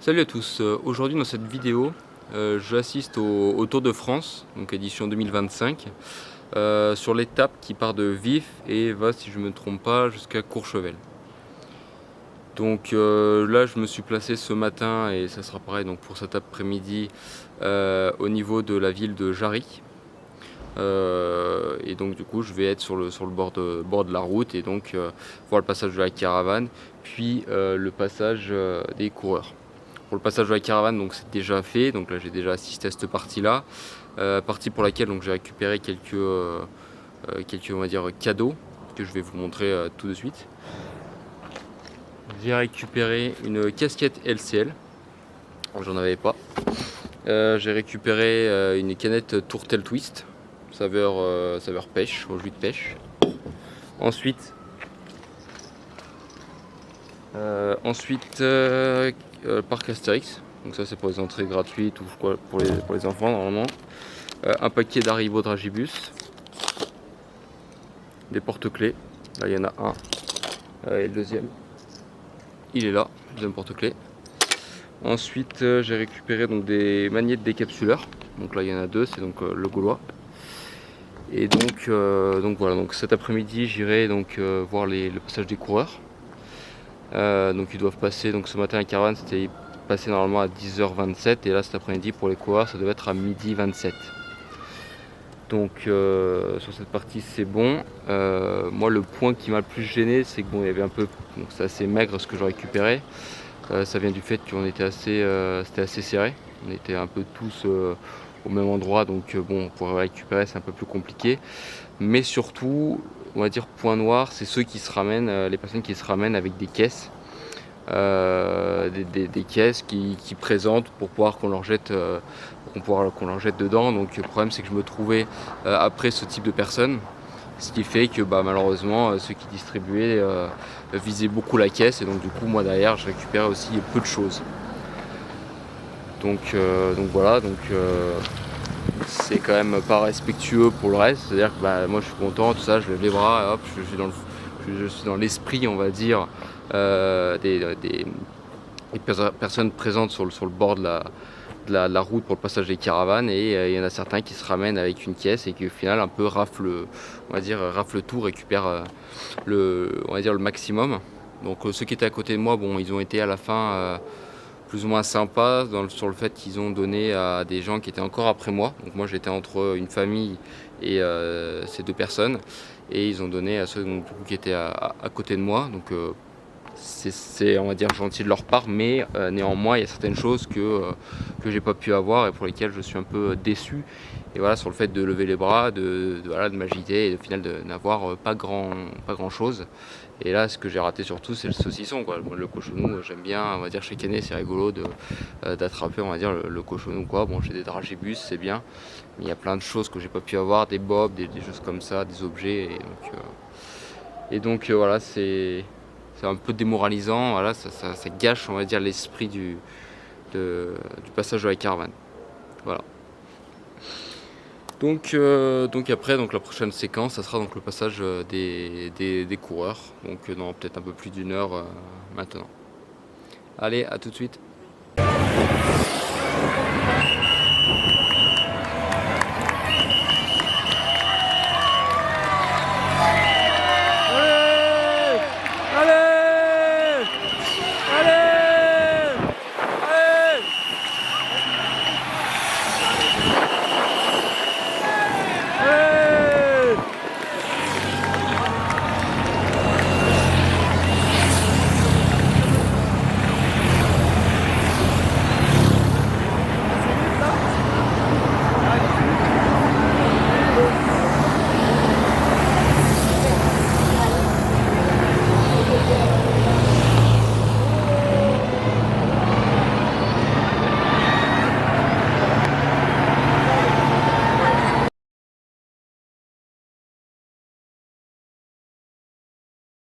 Salut à tous, aujourd'hui dans cette vidéo, j'assiste au Tour de France, donc édition 2025, sur l'étape qui part de Vif et va, si je ne me trompe pas, jusqu'à Courchevel. Donc là je me suis placé ce matin et ça sera pareil donc pour cet après-midi au niveau de la ville de Jarry. Et donc du coup je vais être sur le bord de la route et donc voir le passage de la caravane, puis le passage des coureurs. Pour le passage de la caravane, donc c'est déjà fait, donc là j'ai déjà assisté à cette partie-là, partie pour laquelle donc j'ai récupéré quelques on va dire cadeaux que je vais vous montrer tout de suite. J'ai récupéré une casquette LCL, j'en avais pas. J'ai récupéré une canette Tourtel Twist, saveur pêche, au jus de pêche. Ensuite, parc Astérix, donc ça c'est pour les entrées gratuites ou quoi, pour les enfants normalement. Un paquet d'Haribo Dragibus, des porte-clés, là il y en a un, et le deuxième, il est là, le deuxième porte-clés. Ensuite j'ai récupéré donc des magnettes décapsuleurs, donc là il y en a deux, c'est donc le Gaulois. Et donc voilà, donc cet après-midi j'irai donc voir le passage des coureurs. Donc ils doivent passer, donc ce matin à caravane c'était passé normalement à 10h27 et là cet après-midi pour les coureurs ça devait être à 12h27. Donc sur cette partie c'est bon. Moi le point qui m'a le plus gêné c'est que bon il y avait un peu, donc c'est assez maigre ce que j'ai récupéré. Ça vient du fait qu'on était c'était assez serré. On était un peu tous au même endroit, donc bon pour récupérer c'est un peu plus compliqué. Mais surtout, on va dire point noir, c'est ceux qui se ramènent, les personnes qui se ramènent avec des caisses. Des caisses qui présentent pour pouvoir qu'on leur jette dedans. Donc le problème c'est que je me trouvais après ce type de personnes, ce qui fait que malheureusement ceux qui distribuaient visaient beaucoup la caisse et donc du coup moi derrière je récupérais aussi peu de choses. Donc voilà, c'est quand même pas respectueux pour le reste, c'est à dire que moi je suis content, tout ça, je lève les bras et hop je suis dans l'esprit on va dire des personnes présentes sur le bord de la route pour le passage des caravanes, et il y en a certains qui se ramènent avec une caisse et qui au final un peu rafle tout, récupèrent on va dire le maximum. Donc ceux qui étaient à côté de moi, bon, ils ont été à la fin plus ou moins sympas sur le fait qu'ils ont donné à des gens qui étaient encore après moi. Donc moi j'étais entre une famille et ces deux personnes, et ils ont donné à ceux donc, qui étaient à côté de moi. Donc c'est on va dire gentil de leur part, mais néanmoins il y a certaines choses que j'ai pas pu avoir et pour lesquelles je suis un peu déçu. Et voilà, sur le fait de lever les bras, de m'agiter et au final de n'avoir pas grand chose. Et là ce que j'ai raté surtout c'est le saucisson quoi. Le cochonou j'aime bien, on va dire chaque année c'est rigolo d'attraper on va dire le cochonou quoi. Bon j'ai des dragibus c'est bien, mais il y a plein de choses que j'ai pas pu avoir, des bobs, des choses comme ça, des objets, et donc voilà, c'est un peu démoralisant, voilà, ça gâche on va dire l'esprit du passage de la caravane. Voilà. Donc après donc la prochaine séquence ça sera donc le passage des coureurs, donc dans peut-être un peu plus d'1 heure maintenant. Allez, à tout de suite.